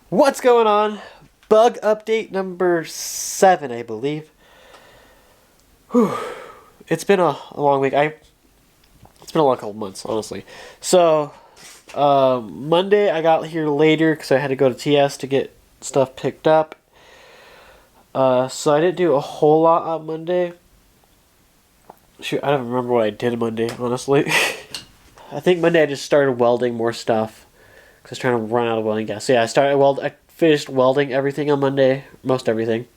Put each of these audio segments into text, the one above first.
What's going on? Bug update number 7, I believe. Whew. It's been a long week. It's been a long couple months, honestly. So, Monday I got here later because I had to go to TS to get stuff picked up. So I didn't do a whole lot on Monday. Shoot, I don't remember what I did Monday, honestly. I think Monday I just started welding more stuff because I was trying to run out of welding gas. So yeah, I finished welding everything on Monday, most everything.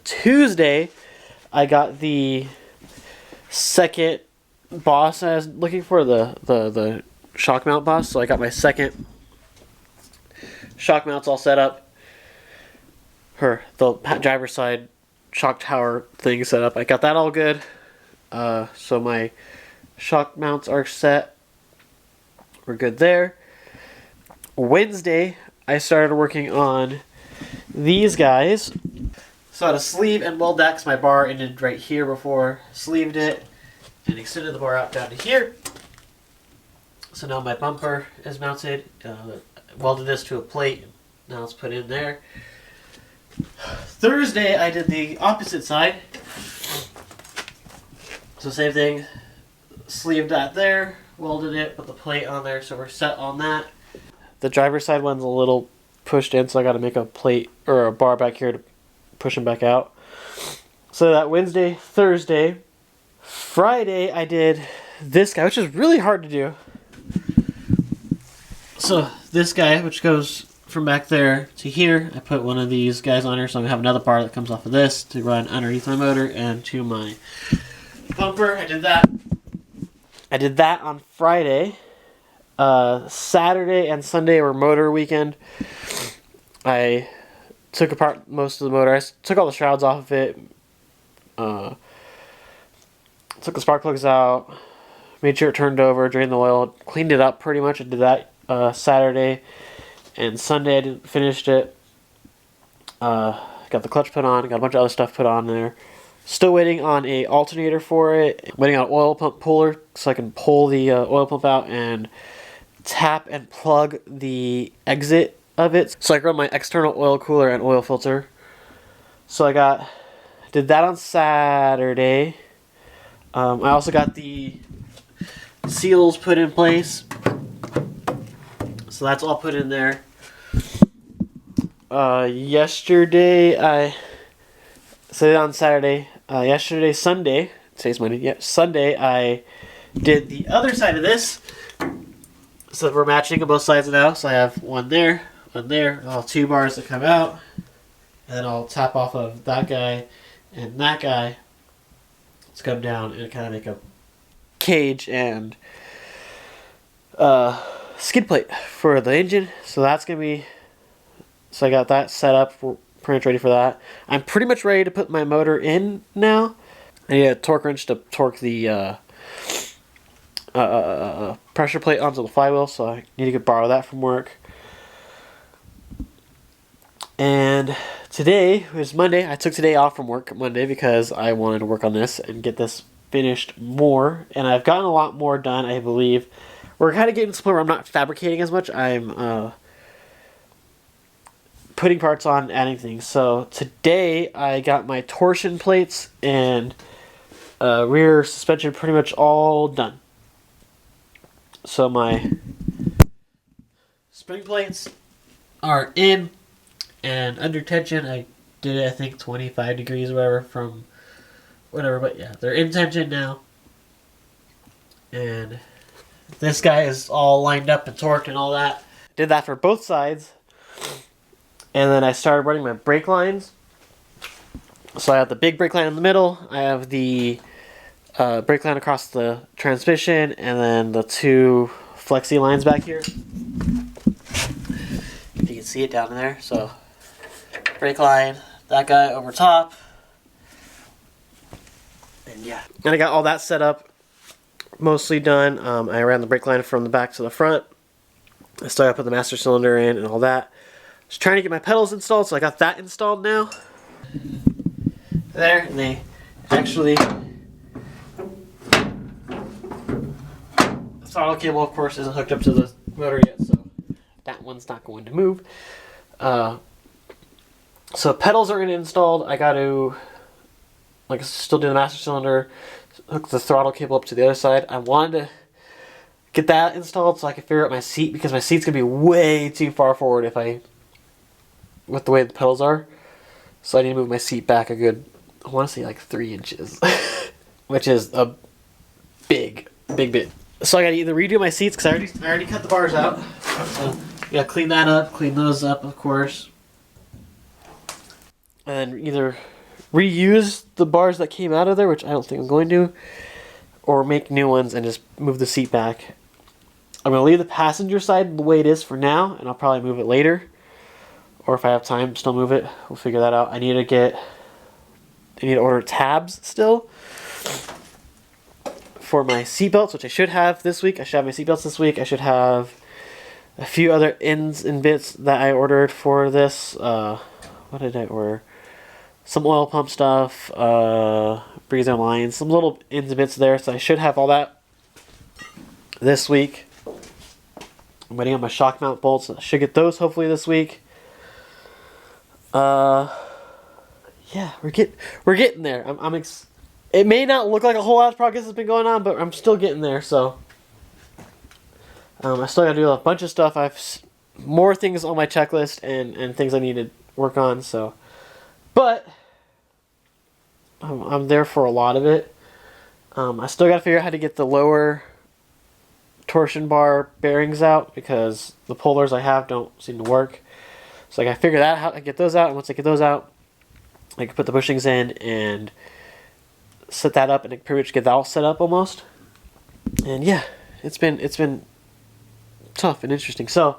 Tuesday, I got the second boss I was looking for, the shock mount boss. So I got my second shock mounts all set up. The driver's side shock tower thing set up. I got that all good. So my shock mounts are set. We're good there. Wednesday, I started working on these guys. So I had to sleeve and weld that because my bar ended right here before. Sleeved it and extended the bar out down to here. So now my bumper is mounted. Welded this to a plate. Now it's put in there. Thursday, I did the opposite side. So same thing. Sleeved that there. Welded it, put the plate on there, so we're set on that. The driver's side one's a little pushed in, so I got to make a plate or a bar back here to push them back out. So that Wednesday, Thursday, Friday, I did this guy, which is really hard to do. So this guy, which goes from back there to here, I put one of these guys on here, so I'm gonna have another bar that comes off of this to run underneath my motor and to my bumper. I did that on Friday. Saturday and Sunday were motor weekend. I took apart most of the motor. I took all the shrouds off of it. Took the spark plugs out. Made sure it turned over. Drained the oil. Cleaned it up pretty much. I did that Saturday. And Sunday I finished it. Got the clutch put on. Got a bunch of other stuff put on there. Still waiting on a alternator for it. Waiting on an oil pump puller so I can pull the oil pump out and tap and plug the exit of it. So I can run my external oil cooler and oil filter. So I did that on Saturday. I also got the seals put in place. So that's all put in there. Sunday, today's Monday, yeah, Sunday, I did the other side of this. So we're matching on both sides now. So I have one there. I'll have two bars that come out. And then I'll tap off of that guy and that guy to come down and kind of make a cage and skid plate for the engine. So that's going to be... So I got that set up. We're pretty much ready for that. I'm pretty much ready to put my motor in now. I need a torque wrench to torque the pressure plate onto the flywheel, so I need to borrow that from work. And today is Monday. I took today off from work Monday because I wanted to work on this and get this finished more. And I've gotten a lot more done, I believe. We're kind of getting to the point where I'm not fabricating as much. I'm putting parts on, adding things. So today I got my torsion plates and rear suspension pretty much all done. So my spring plates are in and under tension. I did it, I think 25 degrees or whatever from whatever, but yeah, they're in tension now. And this guy is all lined up and torqued and all that. Did that for both sides. And then I started running my brake lines. So I have the big brake line in the middle. I have the brake line across the transmission. And then the two flexi lines back here. If you can see it down there. So brake line, that guy over top. And yeah. And I got all that set up. Mostly done. I ran the brake line from the back to the front. I still got to put the master cylinder in and all that. Just trying to get my pedals installed, so I got that installed now. There, and they actually... The throttle cable, of course, isn't hooked up to the motor yet, so that one's not going to move. So pedals are installed. I got to still do the master cylinder, hook the throttle cable up to the other side. I wanted to get that installed so I can figure out my seat, because my seat's gonna be way too far forward with the way the pedals are. So I need to move my seat back a good, I want to say 3 inches, which is a big bit. So I gotta either redo my seats, because I already cut the bars out. So yeah, clean that up, clean those up, of course, and then either reuse the bars that came out of there, which I don't think I'm going to, or make new ones and just move the seat back. I'm going to leave the passenger side the way it is for now, and I'll probably move it later. Or if I have time, still move it. We'll figure that out. I need to order tabs still for my seatbelts, which I should have this week. I should have my seatbelts this week. I should have a few other ends and bits that I ordered for this. What did I order? Some oil pump stuff, breather lines, some little ends and bits there. So I should have all that this week. I'm waiting on my shock mount bolts. I should get those hopefully this week. Yeah, we're getting there. It may not look like a whole lot of progress has been going on, but I'm still getting there. So I still got to do a bunch of stuff. I have more things on my checklist and things I need to work on. So, but I'm there for a lot of it. I still got to figure out how to get the lower torsion bar bearings out, because the pullers I have don't seem to work. So I got to figure that out, how to get those out. And once I get those out, I can put the bushings in and set that up, and pretty much get that all set up almost. And yeah, it's been tough and interesting. So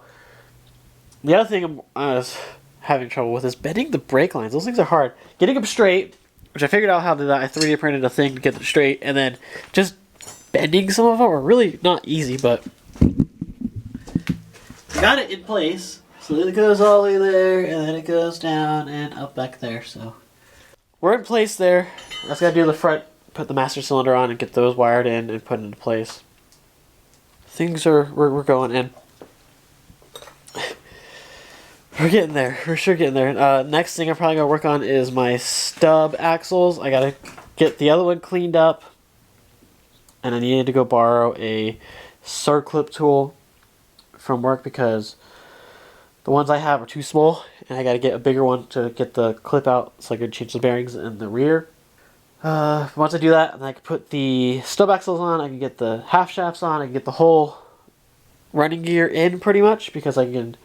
the other thing I was having trouble with is bending the brake lines. Those things are hard. Getting them straight, which I figured out how to do that. I 3D printed a thing to get them straight, and then just bending some of them are really not easy, but got it in place. So it goes all the way there, and then it goes down and up back there. So we're in place there. I just gotta do the front, put the master cylinder on, and get those wired in and put into place. Things we're going in. We're getting there. We're sure getting there. Next thing I'm probably gonna work on is my stub axles. I gotta get the other one cleaned up, and I needed to go borrow a circlip tool from work, because the ones I have are too small, and I gotta get a bigger one to get the clip out so I can change the bearings in the rear. Once I do that, and I can put the stub axles on, I can get the half shafts on, I can get the whole running gear in pretty much, because I'm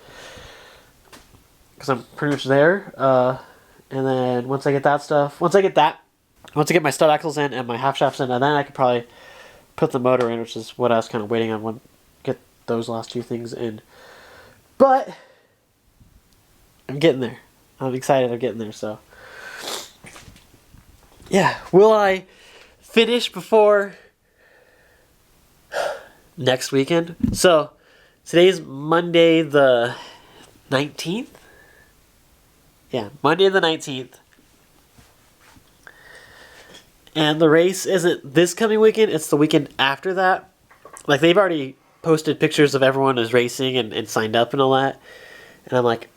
pretty much there. And then once I get that stuff, once I get my stub axles in and my half shafts in, and then I could probably put the motor in, which is what I was kind of waiting on, get those last two things in. But I'm getting there. I'm excited. I'm getting there. So yeah, will I finish before next weekend? So today's Monday the 19th. Yeah, Monday the 19th. And the race isn't this coming weekend, it's the weekend after that. Like, they've already posted pictures of everyone who's racing and signed up and all that. And I'm like,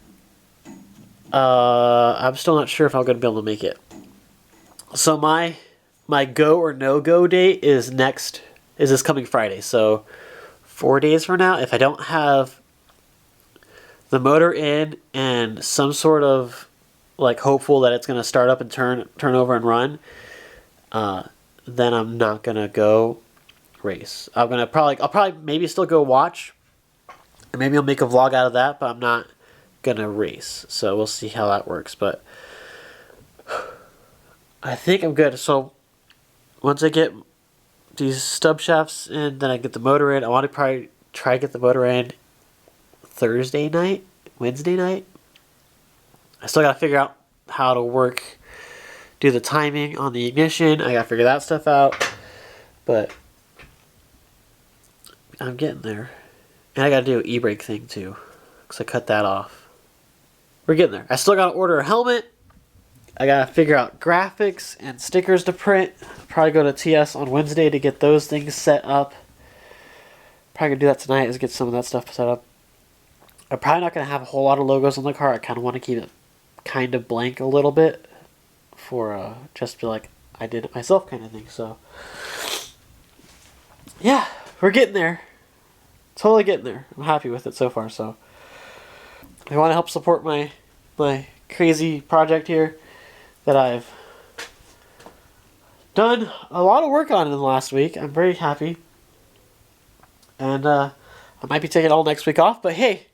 I'm still not sure if I'm going to be able to make it. So my go or no-go date is this coming Friday. So 4 days from now, if I don't have the motor in and some sort of like hopeful that it's going to start up and turn over and run, then I'm not going to go race. I'll probably maybe still go watch, and maybe I'll make a vlog out of that, but I'm not going to race. So we'll see how that works, but I think I'm good. So once I get these stub shafts in, then I get the motor in. I want to probably try to get the motor in Thursday night, Wednesday night. I still got to figure out how to do the timing on the ignition. I got to figure that stuff out, but I'm getting there. And I got to do an e-brake thing too, because I cut that off. We're getting there. I still got to order a helmet. I got to figure out graphics and stickers to print. Probably go to TS on Wednesday to get those things set up. Probably going to do that tonight, is get some of that stuff set up. I'm probably not going to have a whole lot of logos on the car. I kind of want to keep it kind of blank a little bit for just be like, I did it myself kind of thing. So, yeah, we're getting there. Totally getting there. I'm happy with it so far. So, if you want to help support my crazy project here that I've done a lot of work on in the last week, I'm very happy. And I might be taking all next week off, but hey,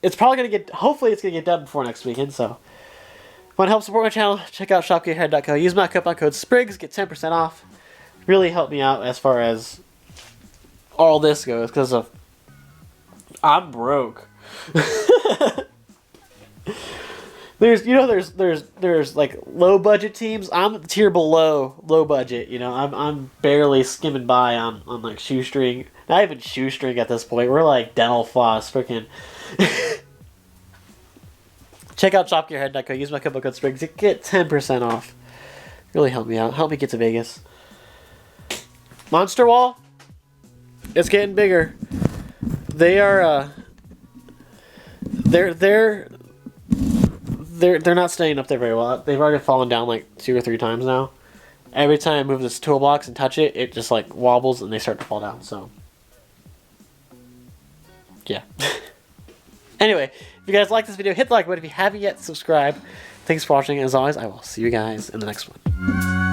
it's probably going to get, hopefully it's going to get done before next weekend. So, if you want to help support my channel, check out shopgearhead.co. Use my coupon code SPRIGS, get 10% off. Really help me out as far as all this goes, because of I'm broke. There's like low budget teams. I'm the tier below low budget. You know, I'm barely skimming by on like shoestring. Not even shoestring at this point. We're like dental floss, freaking. Check out shopgearhead.co. Use my coupon code SPRIGS to get 10% off. Really help me out. Help me get to Vegas. Monster Wall. It's getting bigger. They are. They're not staying up there very well. They've already fallen down like 2 or 3 times now. Every time I move this toolbox and touch it, it just like wobbles and they start to fall down. So, yeah. Anyway, if you guys like this video, hit the like button. If you haven't yet, subscribe. Thanks for watching. As always, I will see you guys in the next one.